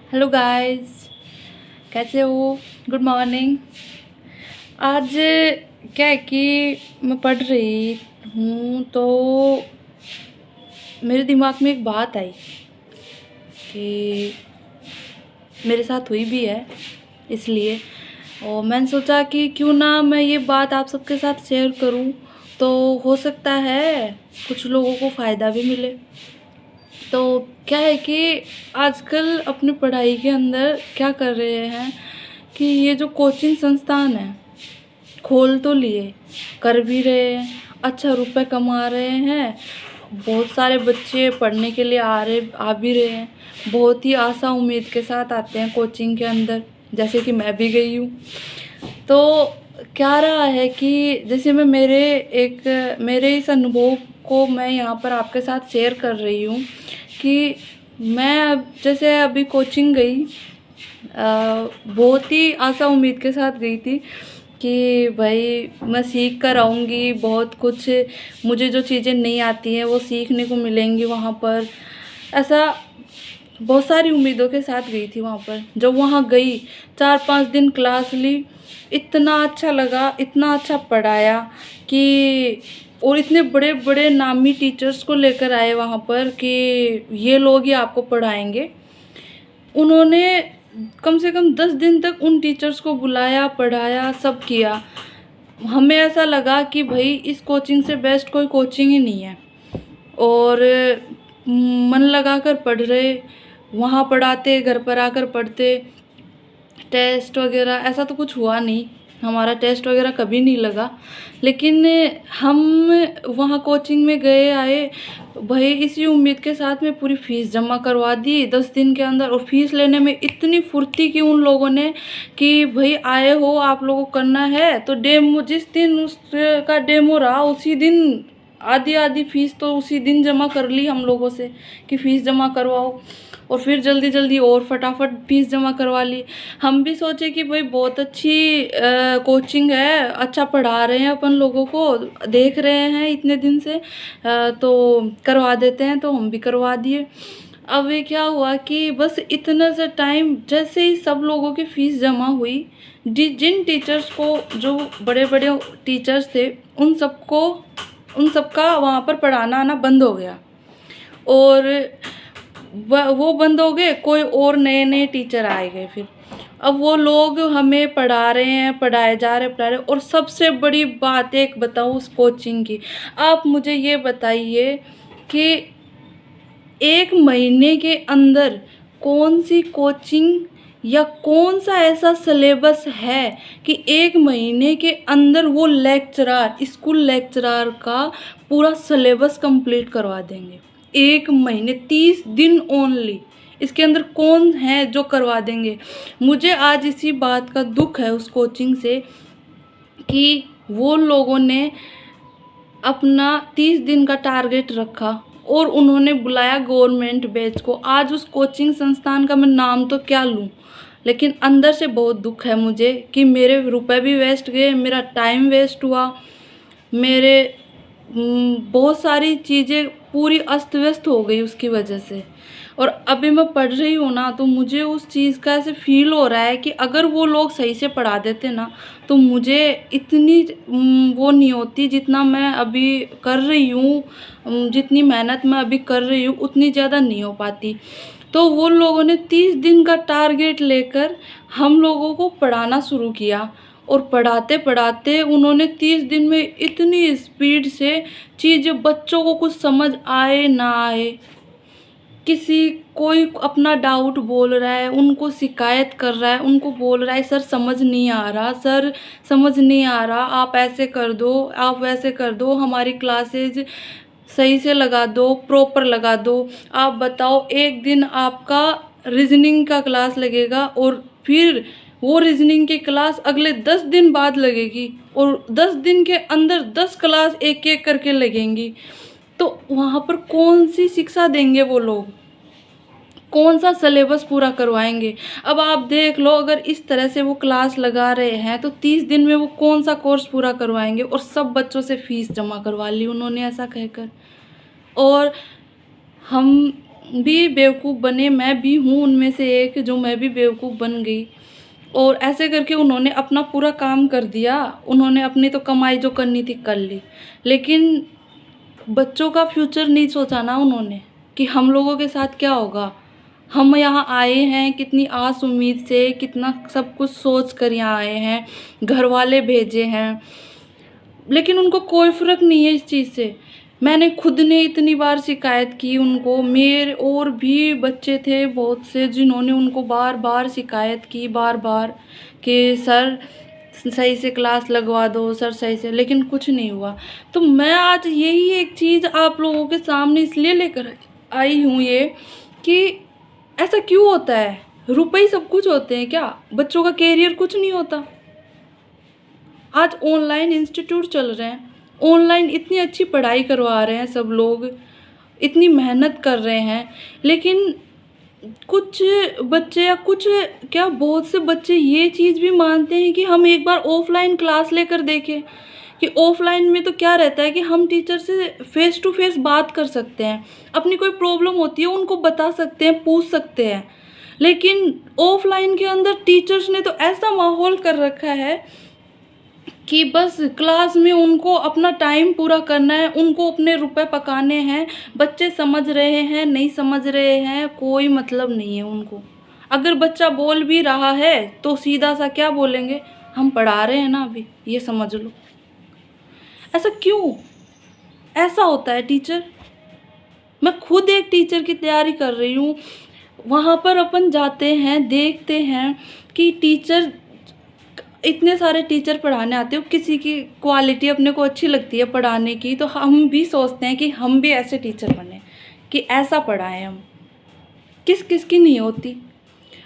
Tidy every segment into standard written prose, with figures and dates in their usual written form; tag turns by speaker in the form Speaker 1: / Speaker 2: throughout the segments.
Speaker 1: Hello guys, कैसे हो? Good morning. आज क्या है कि मैं पढ़ रही हूँ तो मेरे दिमाग में एक बात आई कि मेरे साथ हुई भी है, इसलिए और मैंने सोचा कि क्यों ना मैं ये बात आप सबके साथ शेयर करूँ, तो हो सकता है कुछ लोगों को फ़ायदा भी मिले। तो क्या है कि आजकल अपनी पढ़ाई के अंदर क्या कर रहे हैं कि ये जो कोचिंग संस्थान है खोल तो लिए, कर भी रहे हैं, अच्छा रुपए कमा रहे हैं, बहुत सारे बच्चे पढ़ने के लिए आ भी रहे हैं, बहुत ही आशा उम्मीद के साथ आते हैं कोचिंग के अंदर, जैसे कि मैं भी गई हूँ। तो क्या रहा है कि जैसे मैं मेरे इस अनुभव को मैं यहाँ पर आपके साथ शेयर कर रही हूँ कि मैं अब जैसे अभी कोचिंग गई, बहुत ही आशा उम्मीद के साथ गई थी कि भाई मैं सीख कर आऊँगी, बहुत कुछ मुझे जो चीज़ें नहीं आती हैं वो सीखने को मिलेंगी वहाँ पर। ऐसा बहुत सारी उम्मीदों के साथ गई थी वहाँ पर। जब वहाँ गई, 4-5 दिन क्लास ली, इतना अच्छा लगा, इतना अच्छा पढ़ाया कि और इतने बड़े बड़े नामी टीचर्स को लेकर आए वहाँ पर कि ये लोग ही आपको पढ़ाएंगे। उन्होंने कम से कम 10 दिन तक उन टीचर्स को बुलाया, पढ़ाया, सब किया। हमें ऐसा लगा कि भाई इस कोचिंग से बेस्ट कोई कोचिंग ही नहीं है। और मन लगा कर पढ़ रहे, वहाँ पढ़ाते, घर पर आकर पढ़ते। टेस्ट वगैरह ऐसा तो कुछ हुआ नहीं, हमारा टेस्ट वगैरह कभी नहीं लगा। लेकिन हम वहाँ कोचिंग में गए आए भाई इसी उम्मीद के साथ में पूरी फ़ीस जमा करवा दी 10 दिन के अंदर। और फीस लेने में इतनी फुर्ती की उन लोगों ने कि भाई आए हो, आप लोगों को करना है तो डेमो, जिस दिन उसका डेमो रहा उसी दिन आधी आधी फीस तो उसी दिन जमा कर ली हम लोगों से कि फ़ीस जमा करवाओ। और फिर जल्दी जल्दी और फटाफट फीस जमा करवा ली। हम भी सोचे कि भाई बहुत अच्छी कोचिंग है, अच्छा पढ़ा रहे हैं, अपन लोगों को देख रहे हैं इतने दिन से, तो करवा देते हैं। तो हम भी करवा दिए। अब ये क्या हुआ कि बस इतना सा टाइम, जैसे ही सब लोगों की फ़ीस जमा हुई, जिन टीचर्स को, जो बड़े बड़े टीचर्स थे, उन सबका वहाँ पर पढ़ाना आना बंद हो गया। और वो बंद हो गए, कोई और नए नए टीचर आए गए फिर। अब वो लोग हमें पढ़ा रहे हैं, पढ़ा रहे। और सबसे बड़ी बात एक बताऊँ उस कोचिंग की, आप मुझे ये बताइए कि 1 महीने के अंदर कौन सी कोचिंग या कौन सा ऐसा सिलेबस है कि 1 महीने के अंदर वो लेक्चरार, स्कूल लेक्चरार का पूरा सिलेबस कंप्लीट करवा देंगे। 1 महीने, 30 दिन ओनली, इसके अंदर कौन है जो करवा देंगे? मुझे आज इसी बात का दुख है उस कोचिंग से कि वो लोगों ने अपना 30 दिन का टारगेट रखा और उन्होंने बुलाया गवर्नमेंट बैच को। आज उस कोचिंग संस्थान का मैं नाम तो क्या लूँ, लेकिन अंदर से बहुत दुख है मुझे कि मेरे रुपए भी वेस्ट गए, मेरा टाइम वेस्ट हुआ, मेरे बहुत सारी चीज़ें पूरी अस्त व्यस्त हो गई उसकी वजह से। और अभी मैं पढ़ रही हूँ ना, तो मुझे उस चीज़ का ऐसे फील हो रहा है कि अगर वो लोग सही से पढ़ा देते ना तो मुझे इतनी वो नहीं होती जितना मैं अभी कर रही हूँ। जितनी मेहनत मैं अभी कर रही हूँ उतनी ज़्यादा नहीं हो पाती। तो वो लोगों ने 30 दिन का टारगेट लेकर हम लोगों को पढ़ाना शुरू किया। और पढ़ाते पढ़ाते उन्होंने 30 दिन में इतनी स्पीड से चीज़ें, बच्चों को कुछ समझ आए ना आए, किसी कोई अपना डाउट बोल रहा है, उनको शिकायत कर रहा है, उनको बोल रहा है सर समझ नहीं आ रहा, सर समझ नहीं आ रहा, आप ऐसे कर दो, आप वैसे कर दो, हमारी क्लासेज सही से लगा दो, प्रॉपर लगा दो। आप बताओ, एक दिन आपका रीजनिंग का क्लास लगेगा और फिर वो रीजनिंग की क्लास अगले 10 दिन बाद लगेगी और 10 दिन के अंदर 10 क्लास एक एक करके लगेंगी। तो वहाँ पर कौन सी शिक्षा देंगे वो लोग, कौन सा सिलेबस पूरा करवाएंगे? अब आप देख लो, अगर इस तरह से वो क्लास लगा रहे हैं तो 30 दिन में वो कौन सा कोर्स पूरा करवाएंगे? और सब बच्चों से फीस जमा करवा ली उन्होंने ऐसा कहकर। और हम भी बेवकूफ़ बने, मैं भी हूँ उनमें से एक जो मैं भी बेवकूफ़ बन गई। और ऐसे करके उन्होंने अपना पूरा काम कर दिया, उन्होंने अपनी तो कमाई जो करनी थी कर ली। लेकिन बच्चों का फ्यूचर नहीं सोचा ना उन्होंने, कि हम लोगों के साथ क्या होगा। हम यहाँ आए हैं कितनी आस उम्मीद से, कितना सब कुछ सोच कर यहाँ आए हैं, घर वाले भेजे हैं, लेकिन उनको कोई फ़र्क नहीं है इस चीज़ से। मैंने खुद ने इतनी बार शिकायत की उनको, मेरे और भी बच्चे थे बहुत से जिन्होंने उनको बार बार शिकायत की, बार बार, कि सर सही से क्लास लगवा दो, सर सही से, लेकिन कुछ नहीं हुआ। तो मैं आज यही एक चीज़ आप लोगों के सामने इसलिए लेकर आई हूँ ये, कि ऐसा क्यों होता है। रुपए ही सब कुछ होते हैं क्या? बच्चों का कैरियर कुछ नहीं होता। आज ऑनलाइन इंस्टीट्यूट चल रहे हैं, ऑनलाइन इतनी अच्छी पढ़ाई करवा रहे हैं सब लोग, इतनी मेहनत कर रहे हैं, लेकिन कुछ बच्चे या कुछ क्या बहुत से बच्चे ये चीज़ भी मानते हैं कि हम एक बार ऑफलाइन क्लास लेकर देखें, कि ऑफलाइन में तो क्या रहता है कि हम टीचर से फेस टू फेस बात कर सकते हैं, अपनी कोई प्रॉब्लम होती है उनको बता सकते हैं, पूछ सकते हैं। लेकिन ऑफलाइन के अंदर टीचर्स ने तो ऐसा माहौल कर रखा है कि बस क्लास में उनको अपना टाइम पूरा करना है, उनको अपने रुपए पकाने हैं, बच्चे समझ रहे हैं नहीं समझ रहे हैं कोई मतलब नहीं है उनको। अगर बच्चा बोल भी रहा है तो सीधा सा क्या बोलेंगे, हम पढ़ा रहे हैं ना अभी, ये समझ लो। ऐसा क्यों ऐसा होता है टीचर? मैं खुद एक टीचर की तैयारी कर रही हूँ, वहाँ पर अपन जाते हैं देखते हैं कि टीचर, इतने सारे टीचर पढ़ाने आते हो, किसी की क्वालिटी अपने को अच्छी लगती है पढ़ाने की, तो हम भी सोचते हैं कि हम भी ऐसे टीचर बने, कि ऐसा पढ़ाएं हम। किस किस की नहीं होती।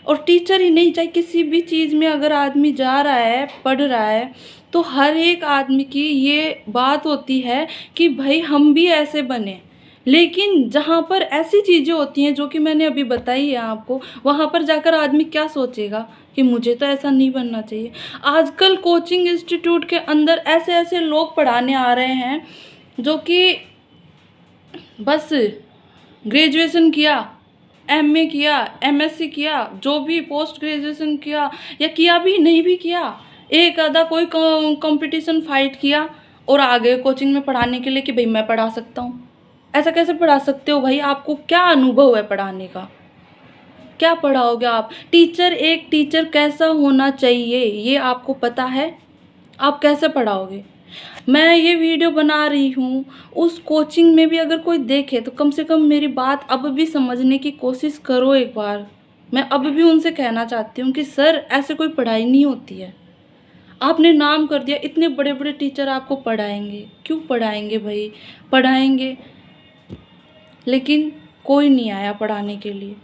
Speaker 1: और टीचर ही नहीं, चाहे किसी भी चीज़ में अगर आदमी जा रहा है पढ़ रहा है, तो हर एक आदमी की ये बात होती है कि भाई हम भी ऐसे बने। लेकिन जहाँ पर ऐसी चीज़ें होती हैं जो कि मैंने अभी बताई है आपको, वहाँ पर जाकर आदमी क्या सोचेगा कि मुझे तो ऐसा नहीं बनना चाहिए। आजकल कोचिंग इंस्टीट्यूट के अंदर ऐसे ऐसे लोग पढ़ाने आ रहे हैं जो कि बस ग्रेजुएशन किया, एमए किया, एमएससी किया, जो भी पोस्ट ग्रेजुएशन किया, या किया भी नहीं भी किया, एक आधा कोई कंपटीशन फाइट किया और आ गए कोचिंग में पढ़ाने के लिए कि भाई मैं पढ़ा सकता हूँ। ऐसा कैसे पढ़ा सकते हो भाई? आपको क्या अनुभव है पढ़ाने का? क्या पढ़ाओगे आप? टीचर, एक टीचर कैसा होना चाहिए ये आपको पता है? आप कैसे पढ़ाओगे? मैं ये वीडियो बना रही हूँ, उस कोचिंग में भी अगर कोई देखे तो कम से कम मेरी बात अब भी समझने की कोशिश करो एक बार। मैं अब भी उनसे कहना चाहती हूँ कि सर ऐसे कोई पढ़ाई नहीं होती है। आपने नाम कर दिया, इतने बड़े बड़े टीचर आपको पढ़ाएंगे, क्यों पढ़ाएंगे भाई? पढ़ाएंगे, लेकिन कोई नहीं आया पढ़ाने के लिए।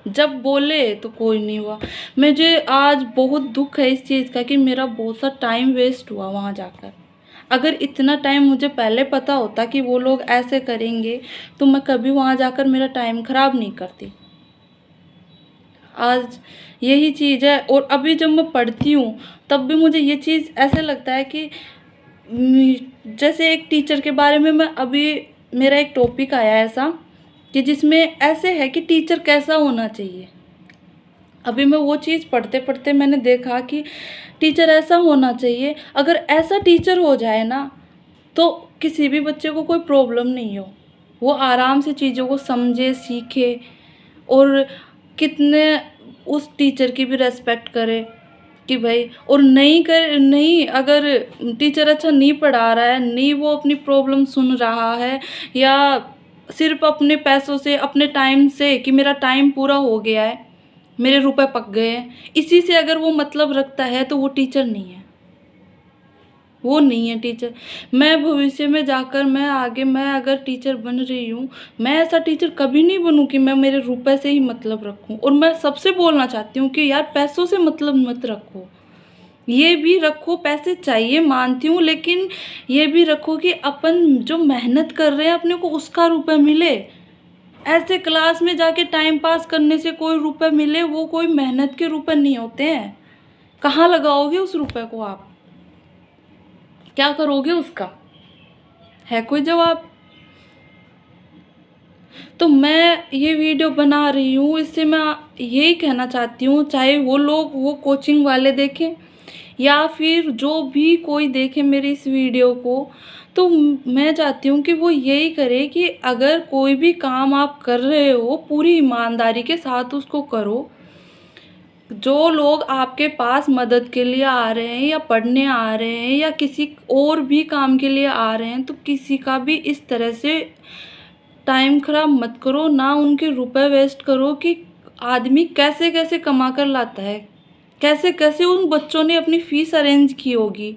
Speaker 1: जब बोले तो कोई नहीं हुआ। मुझे आज बहुत दुख है इस चीज़ का कि मेरा बहुत सा टाइम वेस्ट हुआ वहाँ जाकर। अगर इतना टाइम मुझे पहले पता होता कि वो लोग ऐसे करेंगे, तो मैं कभी वहाँ जाकर मेरा टाइम ख़राब नहीं करती। आज यही चीज़ है। और अभी जब मैं पढ़ती हूँ तब भी मुझे ये चीज़ ऐसे लगता है कि जैसे एक टीचर के बारे में, मैं अभी मेरा एक टॉपिक आया ऐसा कि जिसमें ऐसे है कि टीचर कैसा होना चाहिए। अभी मैं वो चीज़ पढ़ते पढ़ते मैंने देखा कि टीचर ऐसा होना चाहिए। अगर ऐसा टीचर हो जाए ना, तो किसी भी बच्चे को कोई प्रॉब्लम नहीं हो, वो आराम से चीज़ों को समझे, सीखे, और कितने उस टीचर की भी रेस्पेक्ट करे कि भाई, और नहीं, अगर टीचर अच्छा नहीं पढ़ा रहा है, नहीं वो अपनी प्रॉब्लम सुन रहा है, या सिर्फ अपने पैसों से, अपने टाइम से, कि मेरा टाइम पूरा हो गया है, मेरे रुपए पक गए हैं, इसी से अगर वो मतलब रखता है, तो वो टीचर नहीं है, वो नहीं है टीचर। मैं भविष्य में जाकर, मैं आगे, मैं अगर टीचर बन रही हूँ, मैं ऐसा टीचर कभी नहीं बनूँ कि मैं मेरे रुपए से ही मतलब रखूँ। और मैं सबसे बोलना चाहती हूँ कि यार पैसों से मतलब मत रखो, ये भी रखो, पैसे चाहिए मानती हूँ, लेकिन ये भी रखो कि अपन जो मेहनत कर रहे हैं अपने को उसका रुपए मिले। ऐसे क्लास में जाके टाइम पास करने से कोई रुपए मिले, वो कोई मेहनत के रुपए नहीं होते हैं। कहाँ लगाओगे उस रुपए को आप? क्या करोगे उसका? है कोई जवाब? तो मैं ये वीडियो बना रही हूँ, इससे मैं यही कहना चाहती हूँ, चाहे वो लोग वो कोचिंग वाले देखें या फिर जो भी कोई देखे मेरी इस वीडियो को, तो मैं चाहती हूँ कि वो यही करे कि अगर कोई भी काम आप कर रहे हो, पूरी ईमानदारी के साथ उसको करो। जो लोग आपके पास मदद के लिए आ रहे हैं या पढ़ने आ रहे हैं या किसी और भी काम के लिए आ रहे हैं, तो किसी का भी इस तरह से टाइम खराब मत करो, ना उनके रुपए वेस्ट करो कि आदमी कैसे-कैसे कमा कर लाता है। कैसे-कैसे उन बच्चों ने अपनी फ़ीस अरेंज की होगी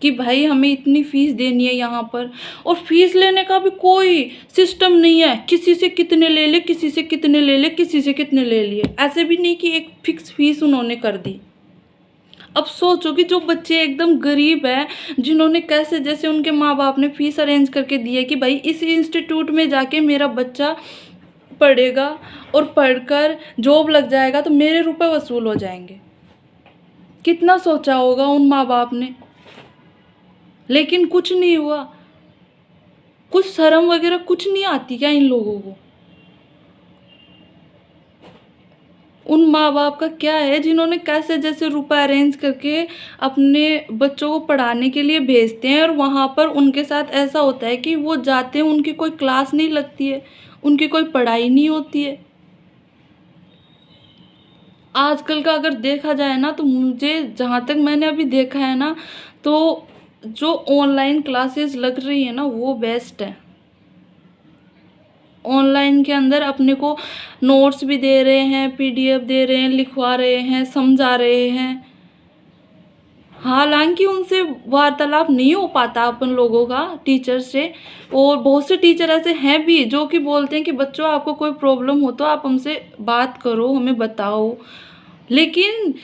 Speaker 1: कि भाई हमें इतनी फ़ीस देनी है यहाँ पर, और फ़ीस लेने का भी कोई सिस्टम नहीं है, किसी से कितने ले ले, किसी से कितने ले ले, किसी से कितने ले लिए। ऐसे भी नहीं कि एक फ़िक्स फ़ीस उन्होंने कर दी। अब सोचो कि जो बच्चे एकदम गरीब हैं, जिन्होंने कैसे जैसे उनके माँ-बाप ने फ़ीस अरेंज करके दी है कि भाई इस इंस्टीट्यूट में जाके मेरा बच्चा पढ़ेगा और पढ़कर जॉब लग जाएगा तो मेरे रुपए वसूल हो जाएँगे। कितना सोचा होगा उन माँ-बाप ने, लेकिन कुछ नहीं हुआ। कुछ शर्म वगैरह कुछ नहीं आती क्या इन लोगों को? उन माँ-बाप का क्या है जिन्होंने कैसे जैसे रुपए अरेंज करके अपने बच्चों को पढ़ाने के लिए भेजते हैं, और वहाँ पर उनके साथ ऐसा होता है कि वो जाते हैं, उनकी कोई क्लास नहीं लगती है, उनकी कोई पढ़ाई नहीं होती है। आजकल का अगर देखा जाए ना, तो मुझे जहाँ तक मैंने अभी देखा है ना, तो जो ऑनलाइन क्लासेस लग रही है ना वो बेस्ट है। ऑनलाइन के अंदर अपने को नोट्स भी दे रहे हैं, पीडीएफ दे रहे हैं, लिखवा रहे हैं, समझा रहे हैं। हालाँकि उनसे वार्तालाप नहीं हो पाता अपन लोगों का टीचर से, और बहुत से टीचर ऐसे हैं भी जो कि बोलते हैं कि बच्चों आपको कोई प्रॉब्लम हो तो आप हमसे बात करो, हमें बताओ। लेकिन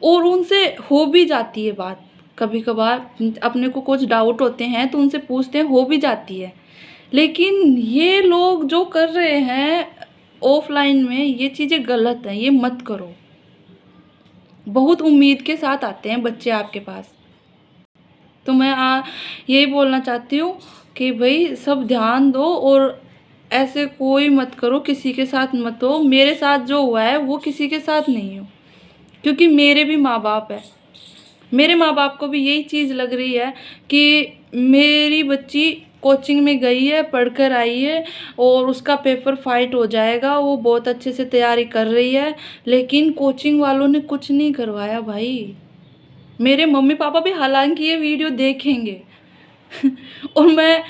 Speaker 1: और उनसे हो भी जाती है बात, कभी-कभार अपने को कुछ डाउट होते हैं तो उनसे पूछते हैं, हो भी जाती है। लेकिन ये लोग जो कर रहे हैं ऑफ़लाइन में, ये चीज़ें गलत हैं, ये मत करो। बहुत उम्मीद के साथ आते हैं बच्चे आपके पास। तो मैं यही बोलना चाहती हूँ कि भई सब ध्यान दो, और ऐसे कोई मत करो, किसी के साथ मत हो। मेरे साथ जो हुआ है वो किसी के साथ नहीं हो, क्योंकि मेरे भी माँ-बाप हैं। मेरे माँ-बाप को भी यही चीज़ लग रही है कि मेरी बच्ची कोचिंग में गई है, पढ़कर आई है और उसका पेपर फाइट हो जाएगा, वो बहुत अच्छे से तैयारी कर रही है, लेकिन कोचिंग वालों ने कुछ नहीं करवाया भाई। मेरे मम्मी-पापा भी हालाँकि ये वीडियो देखेंगे और मैं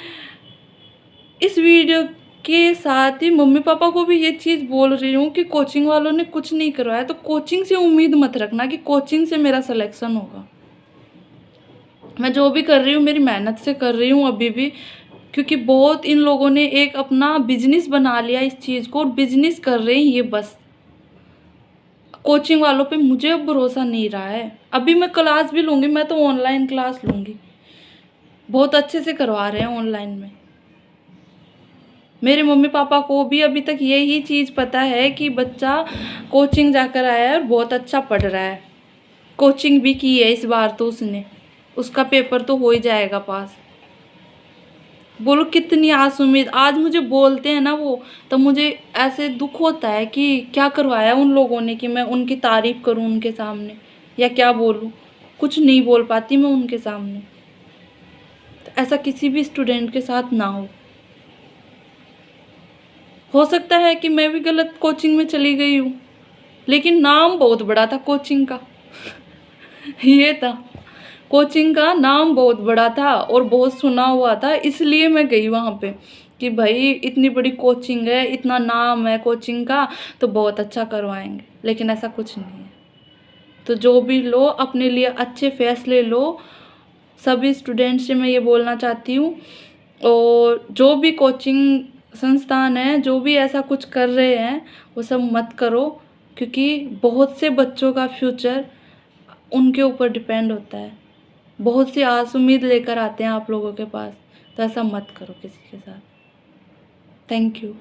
Speaker 1: इस वीडियो के साथ ही मम्मी-पापा को भी ये चीज़ बोल रही हूँ कि कोचिंग वालों ने कुछ नहीं करवाया, तो कोचिंग से उम्मीद मत रखना कि कोचिंग से मेरा सिलेक्शन होगा। मैं जो भी कर रही हूँ मेरी मेहनत से कर रही हूँ अभी भी, क्योंकि बहुत इन लोगों ने एक अपना बिजनेस बना लिया इस चीज़ को, और बिजनेस कर रहे हैं ये बस। कोचिंग वालों पे मुझे अब भरोसा नहीं रहा है। अभी मैं क्लास भी लूँगी, मैं तो ऑनलाइन क्लास लूँगी। बहुत अच्छे से करवा रहे हैं ऑनलाइन में। मेरे मम्मी पापा को भी अभी तक यही चीज़ पता है कि बच्चा कोचिंग जाकर आया है और बहुत अच्छा पढ़ रहा है। कोचिंग भी की है इस बार तो उसने, उसका पेपर तो हो ही जाएगा पास। बोलो कितनी आस उम्मीद, आज मुझे बोलते हैं ना वो, तब मुझे ऐसे दुख होता है कि क्या करवाया उन लोगों ने कि मैं उनकी तारीफ़ करूं उनके सामने, या क्या बोलूं। कुछ नहीं बोल पाती मैं उनके सामने। तो ऐसा किसी भी स्टूडेंट के साथ ना हो सकता है कि मैं भी गलत कोचिंग में चली गई हूँ, लेकिन नाम बहुत बड़ा था कोचिंग का ये था, कोचिंग का नाम बहुत बड़ा था और बहुत सुना हुआ था, इसलिए मैं गई वहाँ पे कि भाई इतनी बड़ी कोचिंग है, इतना नाम है कोचिंग का, तो बहुत अच्छा करवाएंगे। लेकिन ऐसा कुछ नहीं है। तो जो भी लो अपने लिए अच्छे फैसले लो, सभी स्टूडेंट से मैं ये बोलना चाहती हूँ। और जो भी कोचिंग संस्थान है, जो भी ऐसा कुछ कर रहे हैं, वो सब मत करो, क्योंकि बहुत से बच्चों का फ्यूचर उनके ऊपर डिपेंड होता है। बहुत सी आस उम्मीद लेकर आते हैं आप लोगों के पास, तो ऐसा मत करो किसी के साथ। Thank you.